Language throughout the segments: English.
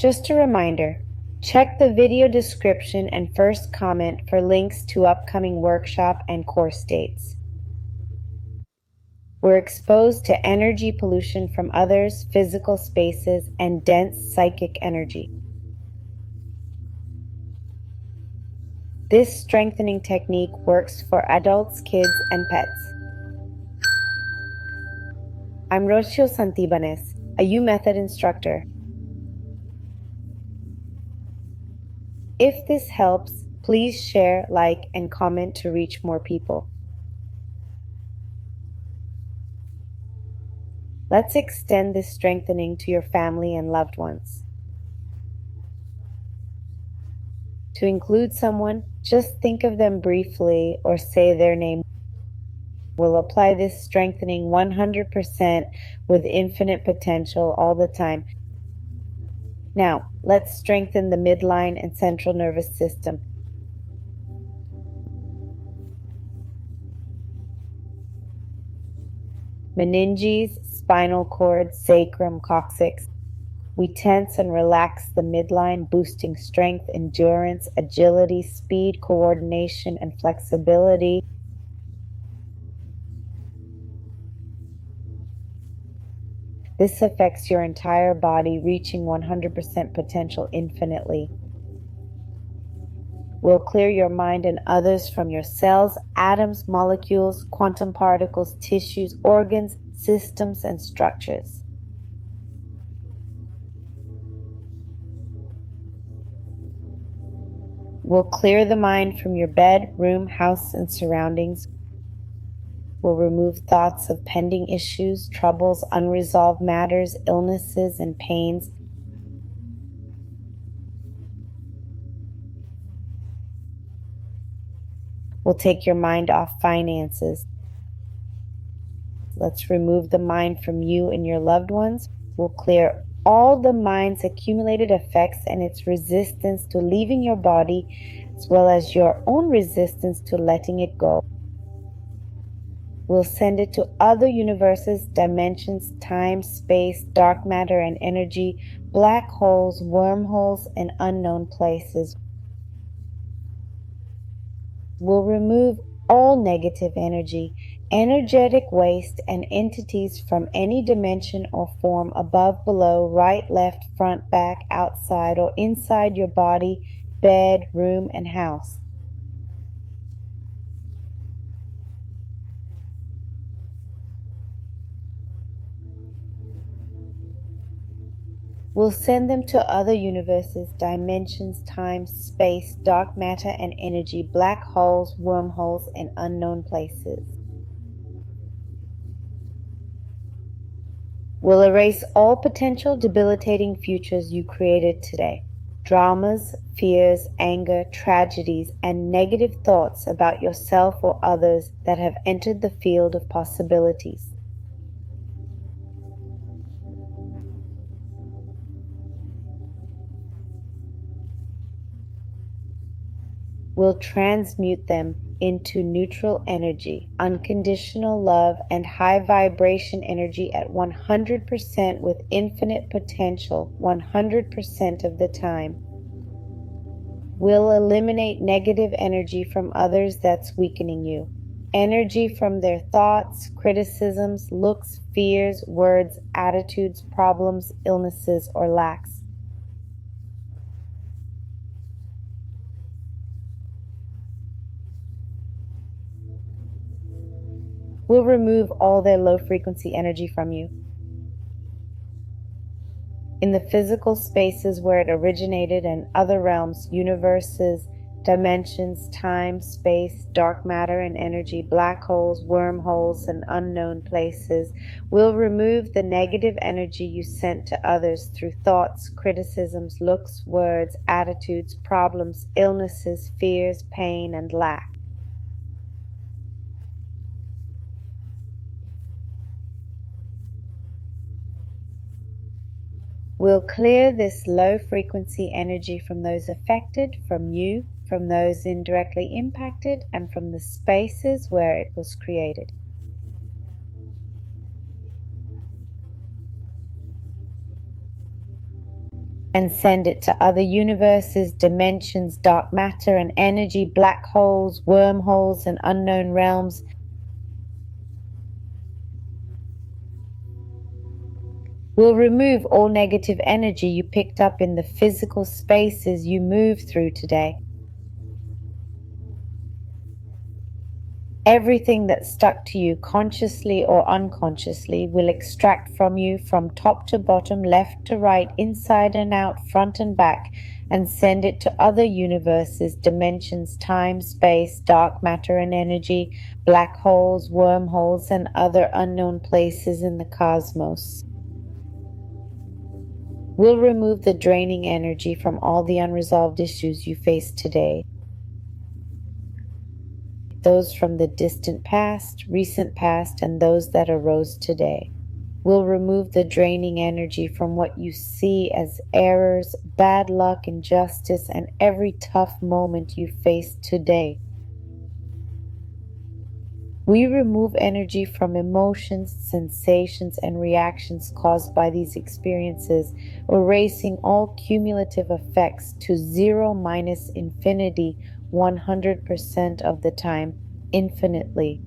Just a reminder, check the video description and first comment for links to upcoming workshop and course dates. We're exposed to energy pollution from others, physical spaces, and dense psychic energy. This strengthening technique works for adults, kids, and pets. I'm Rocio Santibanez, a U-Method instructor. If this helps, please share, like, and comment to reach more people. Let's extend this strengthening to your family and loved ones. To include someone, just think of them briefly or say their name. We'll apply this strengthening 100% with infinite potential all the time. Now, let's strengthen the midline and central nervous system. Meninges, spinal cord, sacrum, coccyx. We tense and relax the midline, boosting strength, endurance, agility, speed, coordination, and flexibility. This affects your entire body, reaching 100% potential infinitely. Will clear your mind and others from your cells, atoms, molecules, quantum particles, tissues, organs, systems, and structures. Will clear the mind from your bed, room, house, and surroundings. Will remove thoughts of pending issues, troubles, unresolved matters, illnesses, and pains. Will take your mind off finances. Let's remove the mind from you and your loved ones. Will clear all the mind's accumulated effects and its resistance to leaving your body, as well as your own resistance to letting it go. We'll send it to other universes, dimensions, time, space, dark matter and energy, black holes, wormholes, and unknown places. We'll remove all negative energy, energetic waste, and entities from any dimension or form above, below, right, left, front, back, outside, or inside your body, bed, room, and house. We'll send them to other universes, dimensions, time, space, dark matter and energy, black holes, wormholes, and unknown places. We'll erase all potential debilitating futures you created today. Dramas, fears, anger, tragedies, and negative thoughts about yourself or others that have entered the field of possibilities. Will transmute them into neutral energy, unconditional love, and high vibration energy at 100% with infinite potential 100% of the time. Will eliminate negative energy from others that's weakening you. Energy from their thoughts, criticisms, looks, fears, words, attitudes, problems, illnesses, or lacks. Will remove all their low-frequency energy from you. In the physical spaces where it originated and other realms, universes, dimensions, time, space, dark matter and energy, black holes, wormholes, and unknown places, will remove the negative energy you sent to others through thoughts, criticisms, looks, words, attitudes, problems, illnesses, fears, pain, and lack. We'll clear this low-frequency energy from those affected, from you, from those indirectly impacted, and from the spaces where it was created. and send it to other universes, dimensions, dark matter and energy, black holes, wormholes, and unknown realms. We'll remove all negative energy you picked up in the physical spaces you moved through today. Everything that stuck to you consciously or unconsciously will extract from you from top to bottom, left to right, inside and out, front and back, and send it to other universes, dimensions, time, space, dark matter and energy, black holes, wormholes, and other unknown places in the cosmos. We'll remove the draining energy from all the unresolved issues you face today. Those from the distant past, recent past, and those that arose today. We'll remove the draining energy from what you see as errors, bad luck, injustice, and every tough moment you face today. We remove energy from emotions, sensations, and reactions caused by these experiences, erasing all cumulative effects to zero minus infinity 100% of the time, infinitely.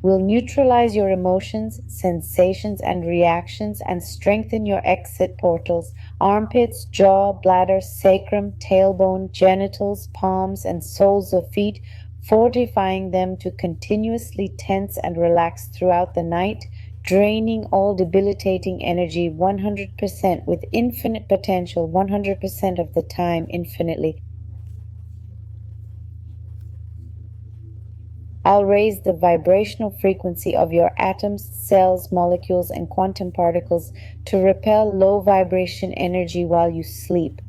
We'll neutralize your emotions, sensations, and reactions and strengthen your exit portals, armpits, jaw, bladder, sacrum, tailbone, genitals, palms, and soles of feet, fortifying them to continuously tense and relax throughout the night, draining all debilitating energy 100% with infinite potential 100% of the time, infinitely. I'll raise the vibrational frequency of your atoms, cells, molecules, and quantum particles to repel low vibration energy while you sleep.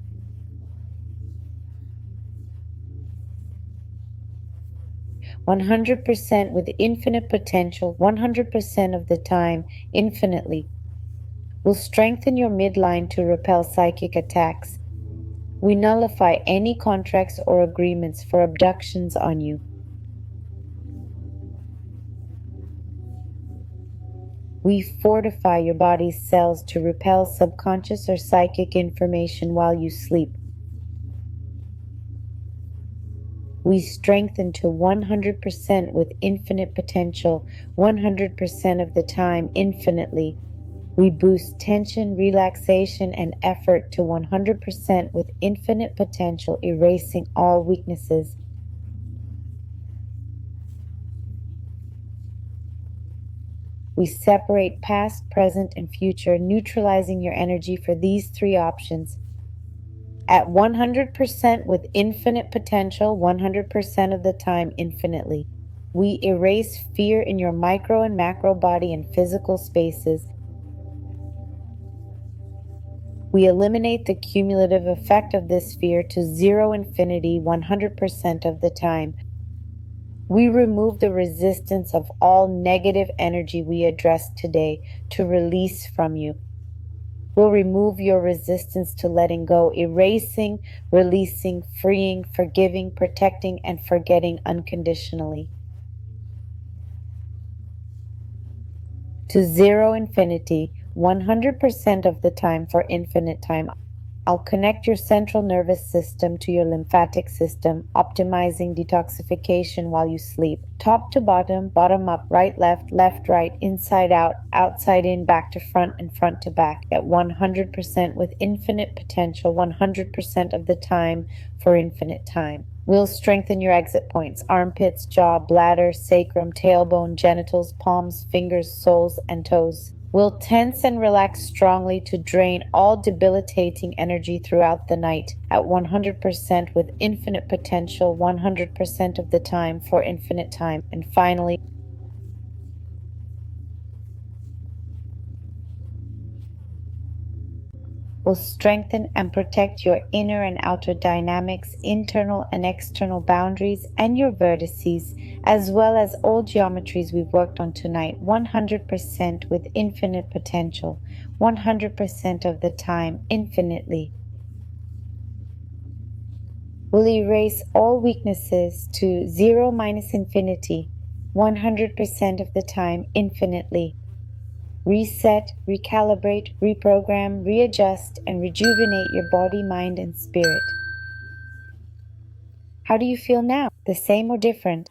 "100% with infinite potential, 100% of the time, infinitely." We'll strengthen your midline to repel psychic attacks. We nullify any contracts or agreements for abductions on you. We fortify your body's cells to repel subconscious or psychic information while you sleep. We strengthen to 100% with infinite potential, 100% of the time, infinitely. We boost tension, relaxation, and effort to 100% with infinite potential, erasing all weaknesses. We separate past, present, and future, neutralizing your energy for these three options. At 100% with infinite potential, 100% of the time, infinitely. We erase fear in your micro and macro body and physical spaces. We eliminate the cumulative effect of this fear to zero infinity 100% of the time. We remove the resistance of all negative energy we addressed today to release from you. We'll remove your resistance to letting go, erasing, releasing, freeing, forgiving, protecting, and forgetting unconditionally. To zero infinity 100% of the time for infinite time. I'll connect your central nervous system to your lymphatic system, optimizing detoxification while you sleep. Top to bottom, bottom up, right, left, right, inside out, outside in, back to front, and front to back at 100% with infinite potential 100% of the time for infinite time. We'll strengthen your exit points, armpits, jaw, bladder, sacrum, tailbone, genitals, palms, fingers, soles, and toes. We'll tense and relax strongly to drain all debilitating energy throughout the night at 100% with infinite potential 100% of the time for infinite time. And finally, will strengthen and protect your inner and outer dynamics, internal and external boundaries, and your vertices, as well as all geometries we've worked on tonight, 100% with infinite potential, 100% of the time, infinitely. We'll erase all weaknesses to zero minus infinity, 100% of the time, infinitely. reset, recalibrate, reprogram, readjust, and rejuvenate your body, mind, and spirit. How do you feel now? The same or different?